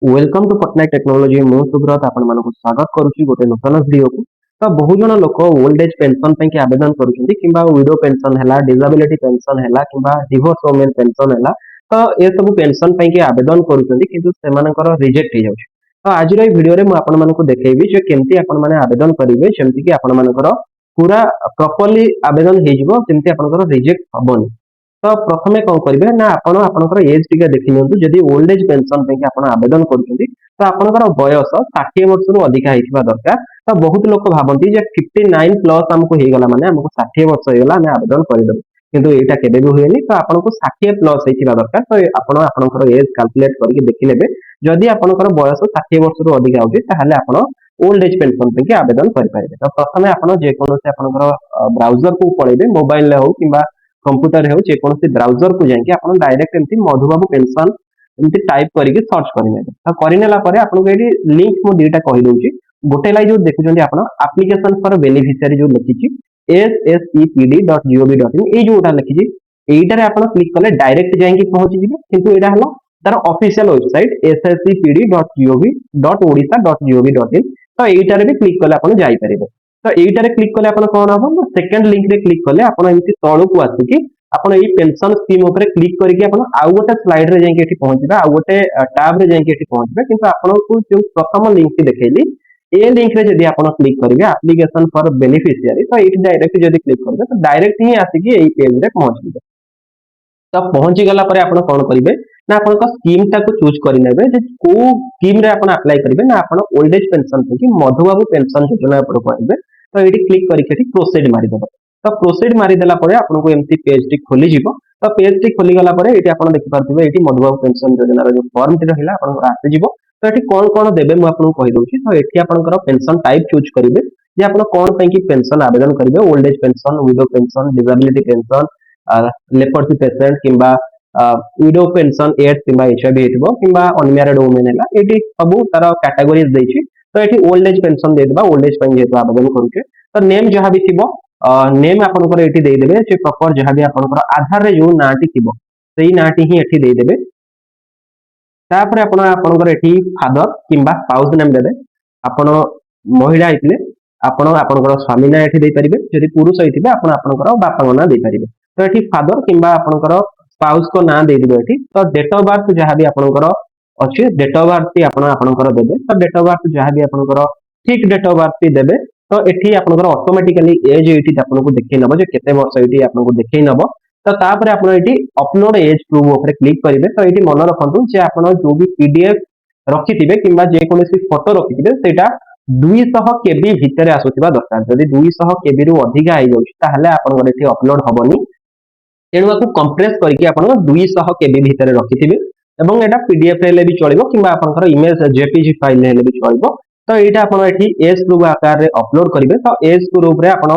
Welcome to Patnaik technology मु सुब्रत आपण मानक स्वागत करूची गोटे नूतन वीडियो को। तो बहुत जन लोक ओल्ड एज पेंशन पे कि आवेदन करूछंती किंबा विडो पेंशन हैला डिसेबिलिटी पेंशन हैला किंबा डिवोर्स वुमेन पेंशन हैला। तो ए सब पेंशन पे कि आवेदन करूछंती किंतु सेमानकर रिजेक्ट हो जाउछ। तो आज रे वीडियो रे मु आपण मानक देखेबी जे केमती आपण माने आवेदन करिवे जेमती कि आपण मानकर पूरा प्रॉपर्ली आवेदन हे जिवो जेमती आपनकर रिजेक्ट हबनी। तो प्रथमे कौन करेंगे ना आपण आपनकर एज टिके देखि नियंतु जदि ओल्ड एज पेंशन पे कि आपण आवेदन करूछंती तो आपनकर बयस 60 वर्ष रु अधिक हेतिबा दरकार। तो बहुत लोक भाबंती जे 59 प्लस हमको हे गला माने हमको 60 वर्ष हे गला हम आवेदन करिदब किंतु एटा केबे भी हुएनी। तो आपनको 60 प्लस हेतिबा दरकार। तो आपण आपनकर एज कैलकुलेट करके देखि लेबे जदि आपनकर बयस 60 वर्ष रु अधिक आउची ताहाले आपण ओल्ड एज पेंशन पे कि आवेदन करि पारिबे। तो प्रथमे आपण जे कोनोसे आपनकर ब्राउजर को पळेबे मोबाइल ले हो किंबा कंप्यूटर हो जेकोसी ब्राउजर को जाकि आप डायरेक्ट एमती मधुबाबू पेंशन एमती टाइप करके सर्च करने तो करनेला आपको ये लिंक मु दुईटा कही दूसरी गोटे लाई जो देखुं आप एप्लिकेशन फॉर बेनिफिशियरी जो लिखी SSEPD.gov.in ये जोटा लिखी यहीटार आप क्लिक कले डायरेक्ट जाकि पहुंची जी किंतु यहाँ है तार ऑफिशियल वेबसाइट SSEPD.gov.odisha.gov.in तो यहीटार भी क्लिक कले आप जापर। तो यहीटार क्लिक कले आप कौन हम ना सेकेंड लिंक रे क्लिक कले आप एमती तलू आसिकी आपण एई पेंशन स्कीम ऊपर क्लिक करके आपण आउ गोटे स्लाइड रे जाके एठी पहुंचबे आउ गोटे टैब रे जाके एठी पहुंचबे किंतु आपण को जो प्रथम लिंक टी देखेली ए लिंक रे जदी आपण क्लिक करिवे एप्लीकेशन फॉर बेनिफिशियरी तो एठी डायरेक्ट जदी क्लिक करबे तो डायरेक्ट ही आसिकी एई पेज रे पहुंचबे। तो पहुंची गला परे आपण कोन करिवे ना आपण का स्कीम टा को चूज करि नेबे जे को स्कीम रे आपण अप्लाई करिवे ना आपण ओल्ड एज पेंशन पे कि मधुबाबू पेंशन योजना पर पाइबे। तो एठी क्लिक करके एठी प्रोसीड मारि देबे। तो प्रोसीड मारि देला परे आपनको एमती पेज टी खोली जिवो। तो पेज टी खोली गला परे एठी आपण देखि पारथिबे एठी मधुबाबू पेंशन योजना रो जो फॉर्म टी रहिला आपनको आसे जिवो। तो एठी कोन कोन देबे मु आपनको कहि दोछि। तो एठी आपनकर पेंशन टाइप चूज करिवे जे आपण कोन पे कि पेंशन आवेदन करिवे old age pension widow pension disability pension leprosy patient किंबा विडो पेंशन एड्स किंबा एचआईवी हेतबो किंबा अनमैरिड वुमेन हैला एठी सबु तार कैटेगरीज देछि। तो एठी ओल्ड एज पेंशन दे देबा ओल्ड एज पे जेतो आवेदन करूके। तो नेम जहां भी थिबो नेम आपनकर एठी दे देबे जे प्रॉपर जहां भी आपनकर आधार रे जो नाटी थिबो सेही नाटी ही एठी दे देबे। तापर आपण आपनकर एठी फादर किंबा स्पाउस नेम देबे। आपण महिला हितले आपण आपनकर स्वामी ना एठी दे परिबे जदि पुरुष हितबे आपण आपनकर बापा ना दे परिबे। तो एठी फादर किंबा आपनकर स्पाउस को ना दे दिबे एठी। तो डेट ऑफ बर्थ जहां भी आपनकर अछि डेट ऑफ बर्थ आपण आपनकर देबे। तो डेट ऑफ बर्थ जहां भी आपनकर ठीक डेट ऑफ बर्थ देबे। तो एठी आपनकर ऑटोमेटिकली एज एठी आपनको देखै नबो जे केते वर्ष एठी आपनको देखै नबो। तो तापर आपण एठी अपलोड एज प्रूफ ऊपर क्लिक करिवे। तो एठी मन रखंतु जे आपण जो भी पीडीएफ रखिथिबे किंबा जे कोनोसी फोटो रखिथिबे सेटा 200 केबी भितरे आसुथिबा दरकार। जदि 200 केबी रु अधिक आइ जाउछि ताहले आपनकर एठी अपलोड हबनी। तेणु आपको कंप्रेस करके आप 200 केबी भितर रखिथिबे एवं एटा पीडीएफ रे भी चलिबो किंबा आपनकर इमेज जेपीजी फाइल रे भी चलिबो। तो एटा आपण एठी एज प्रूफ आकार रे अपलोड करिवे। तो एज प्रूफ रे आपण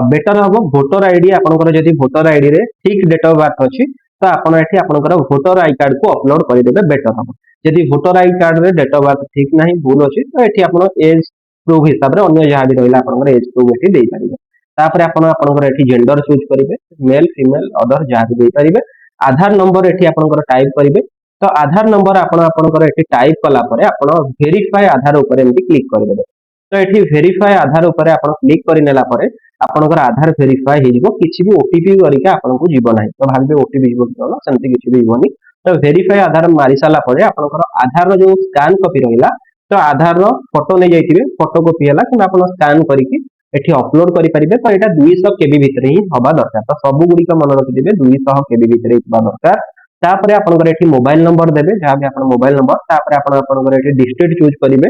बेटर हबो वोटर आईडी आपनकर जदि वोटर आईडी रे ठीक डेट ऑफ बर्थ अछि तो आपण एठी आपनकर वोटर आई कार्ड को अपलोड करि देबे बेटर हबो। जदि वोटर आई कार्ड रे डेट ऑफ बर्थ ठीक नाही भूल अछि तो एठी आपण एज प्रूफ हिसाब रे अन्य जहां भी रहला आपनकर एज प्रूफ एठी देई परिबे। तापर आपण आपनकर एठी जेंडर चूज करिवे मेल फीमेल अदर जहां भी देई परिबे। आधार नंबर एठी आपनकर टाइप करिवे। तो आधार नंबर आपण आपनकर एठी टाइप कला परे आपण वेरीफाई आधार ऊपर एमती क्लिक करिवे। तो एठी वेरीफाई आधार ऊपर आपण क्लिक करिनेला परे आपनकर आधार वेरीफाई हे जिवो किछि भी ओटीपी करिके आपनको जीव नाही। तो भाबे ओटीपी जीव न सेमती किछि भी जीवनी। तो वेरीफाई आधार मारी साला परे आपनकर आधार रो जो स्कैन कॉपी रहिला तो आधार रो फोटो नै जाइतिबे फोटो कॉपी हला कि आपण स्कैन करिके एठी अपलोड करि परिबे। तो एटा 200 केबी भितर ही हबा दरकार। तो सब गुडी का मन रखि दिबे 200 केबी भितर हबा दरकार। तापरे आपनकर एठी मोबाइल नंबर देबे जहां भी आपण मोबाइल नंबर। तापरे आपनकर एठी डिस्ट्रिक्ट चूज करिवे।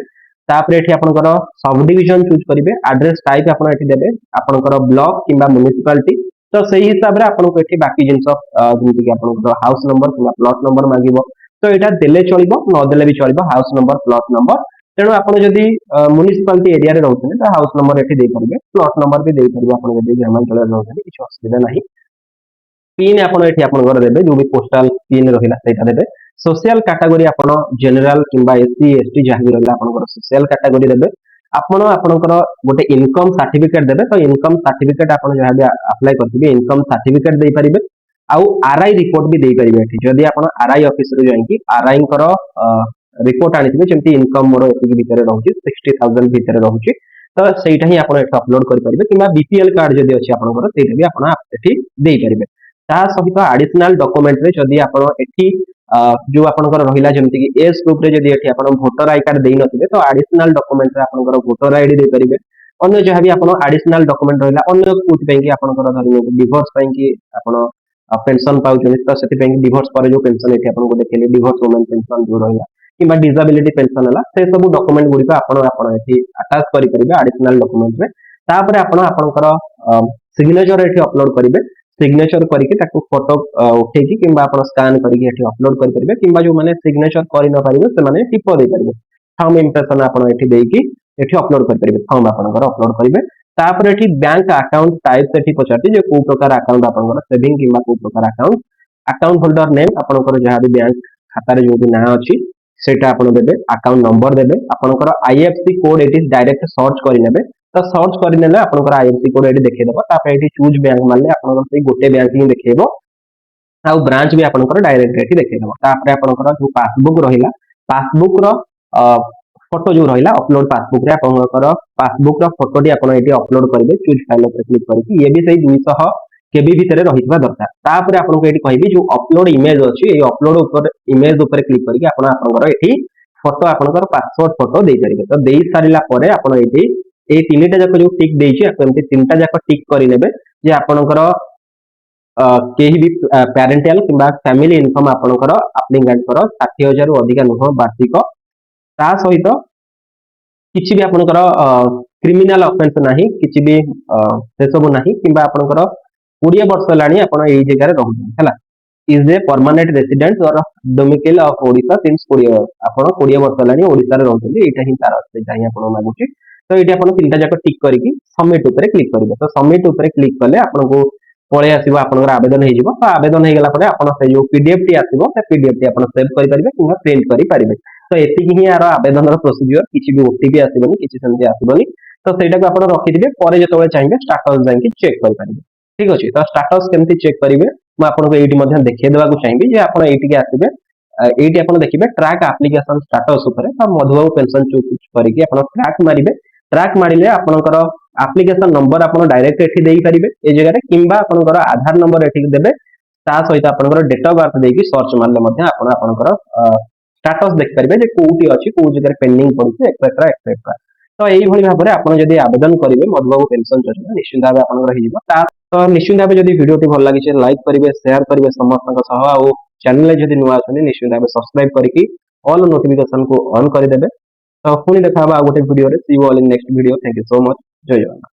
तापरे एठी आपनकर सब डिवीजन चूज करिवे। एड्रेस टाइप आपण एठी देबे आपनकर ब्लॉक किंबा म्युनिसिपैलिटी। तो सही हिसाब रे आपनको एठी बाकी जिंस जेंति कि आपनकर हाउस नंबर किंबा प्लॉट नंबर मागिबो। तो एटा देले चलिबो न देले भी चलिबो हाउस नंबर प्लॉट नंबर। तेणु आपण जदि म्युनिसिपालिटी एरिया रे रहउछन तो हाउस नंबर एठी देई परिबे प्लॉट नंबर भी देई परिबे। आपण जदि ग्रामांचल रे रहउछन किछ असुविधा नाही। पिन आपण एठी आपण घर देबे जो भी पोस्टल पिन रहिला सेटा देबे। सोशल कैटेगरी आपण जनरल किंबा एससी एसटी जहां भी रहिला आपण सोशल कैटेगरी देबे। आपण आपनकर गोटे इनकम सर्टिफिकेट देबे। तो इनकम सर्टिफिकेट आपण जहां भी अप्लाई करथिबे इनकम सर्टिफिकेट देई परिबे। आउ आरआई रिपोर्ट भी देई परिबे एठी जदि आपण आरआई ऑफिस रे जाई कि आरआई कर रिपोर्ट आनी जमी इनकम मोर एति भितर रहुची 60,000 भितर रहुची तो सहीटा ही आप अपलोड करेंगे कि बीपीएल कार्ड जब अच्छी आपंकर ସେଇଟା ବି ଆପଣ ଏଠି ଦେଇପାରିବେ ତା ସହିତ ଆଡିସନାଲ ଡକୁମେଣ୍ଟ ରେ ଯଦି ଆପଣ ଏଠି जो आपनकर रहिला जेमति कि एज ग्रुप रे जदी एठी आपण वोटर आई कार्ड देई नथिबे तो एडिशनल डॉक्यूमेंट रे आपनकर वोटर आईडी दे परिबे अन्य जहाँ भी आपण एडिशनल डॉक्यूमेंट रहिला अन्य कोथि पई कि आपनकर धरि डिवोर्स पई कि आपण पेंशन पाउछन तो सेति पई डिवोर्स पर जो पेंशन एठी आपन को देखले डिवोर्स वुमेन पेंशन जो रहिला किबा डिसेबिलिटी पेंशन हला से सब डॉक्यूमेंट गुडी को आपण एठी अटैच करि परिबे एडिशनल डॉक्यूमेंट रे तापर आपण आपनकर सिग्नेचर एठी अपलोड करिवे सिग्नेचर करके ताको फोटो उठेकी किंबा आपण स्कैन करके एठी अपलोड कर परिबे किंबा जो माने सिग्नेचर करि न पारिबे से माने टिप दे परिबे थंब इंप्रेशन आपण एठी देकी एठी अपलोड कर परिबे थंब आपनकर अपलोड करिवे तापर एठी बैंक अकाउंट टाइप एठी पचारती जे को प्रकार अकाउंट आपनकर सेविंग किंबा को प्रकार अकाउंट होल्डर नेम आपनकर जहाँ भी बैंक खाता रे जो भी ना अछि सेटा आपण देबे अकाउंट नंबर देबे आपनकर आईएफसी कोड एठी डायरेक्ट सर्च करि नेबे तो सर्च करने आपनकर आईएफसी कोड एठी देखैदबो तापर एठी चूज बैंक मारले आपनकर से गोटे बैंक ही देखैबो आ ब्रांच भी आपनकर डायरेक्ट एठी देखैदबो तापर आपनकर जो पासबुक रहिला पासबुक रो फोटो जो रहिला अपलोड पासबुक रे आपनकर पासबुक रो फोटो डी आपन एठी अपलोड करबे चूज फाइल पर क्लिक करके ये भी सही 200 केबी भितर रहितबा दरकार तापर आपनको एठी कहबी जो अपलोड इमेज अछि ए अपलोड ऊपर इमेज ऊपर क्लिक करके आपन आपनकर एठी फोटो आपनकर पासपोर्ट फोटो दे परिबे तो देई सारिला परे आपन एठी ए तीनटा जाक जो टिक देइछि आपन एमति तीनटा जाक टिक करि नेबे जे आपनकर केही भी पेरेंटल किंबा फैमिली इनकम आपनकर एप्लिकेंट कर 60,000 रु अधिक नुह वार्षिक ता सहित किछि भी आपनकर क्रिमिनल ऑफेंस नाही किछि भी से सब नाही किंबा आपनकर 20 वर्ष लानी आपण एई जगह रे रहू हला इज ए परमानेंट रेसिडेंट और डोमिसाइल ऑफ ओडिशा सिंस 20 आपण 20 वर्ष लानी ओडिशा रे रहू एटा ही तार चाहिँ आपण मागुची तो ये आप तीन जाक टिक करके सबमिट ऊपर क्लिक करेंगे तो सबमिट ऊपर क्लिक कले आपको पळे आसीबो आपनकर आवेदन हेजिबो तो आवेदन हे गेला परे आपण से जो पीडीएफ टी आसीबो से पीडीएफ टी आपण सेव करि परिबे किंबा प्रिंट करि परिबे तो एति ही यार आवेदन रो प्रोसीजर किछि भी ओटीपी आसीबोनी किछि सेंति आसीबोनी तो सेटा को आपण रखि दिबे परे जतबे चाहिबे स्टेटस जांकि चेक करि परिबे ठीक अछि तो स्टेटस केमति चेक करिवे म आपनको एटी मध्ये देखै देबा को चाहिबी जे आपण एटी के आसीबे एटी आपण देखिबे ट्रैक एप्लीकेशन स्टेटस ऊपर तो मधुबाबू पेंशन चूज करके आपण ट्रैक मारिबे ट्रैक मारिले आपनकर एप्लीकेशन नंबर आपण डायरेक्ट एठी देई परिबे ए जगह रे किंबा आपनकर आधार नंबर एठी देबे ता सहित आपनकर डेट ऑफ बर्थ देकी सर्च मारले मध्ये आपण आपनकर स्टेटस देख परिबे जे कोउटी अछि को जगह पेंडिंग पड़ुछि एक्सेट्रा एक्सेट्रा तो एई भली भाबरे आपण जदी आवेदन करिवे मधुबाबू पेंशन योजना निश्चित भाबे आपनकर हिजिबो ता तो निश्चित भाबे जदी वीडियोटी भल लागि छै लाइक करिवे शेयर करिवे समस्तक सह आ चैनल जदी नुवा अछनी निश्चित भाबे सब्सक्राइब करके ऑल नोटिफिकेशन को ऑन कर देबे तो पुणी देखा गोटे video see you all in next video thank you so much जय जगन्नाथ।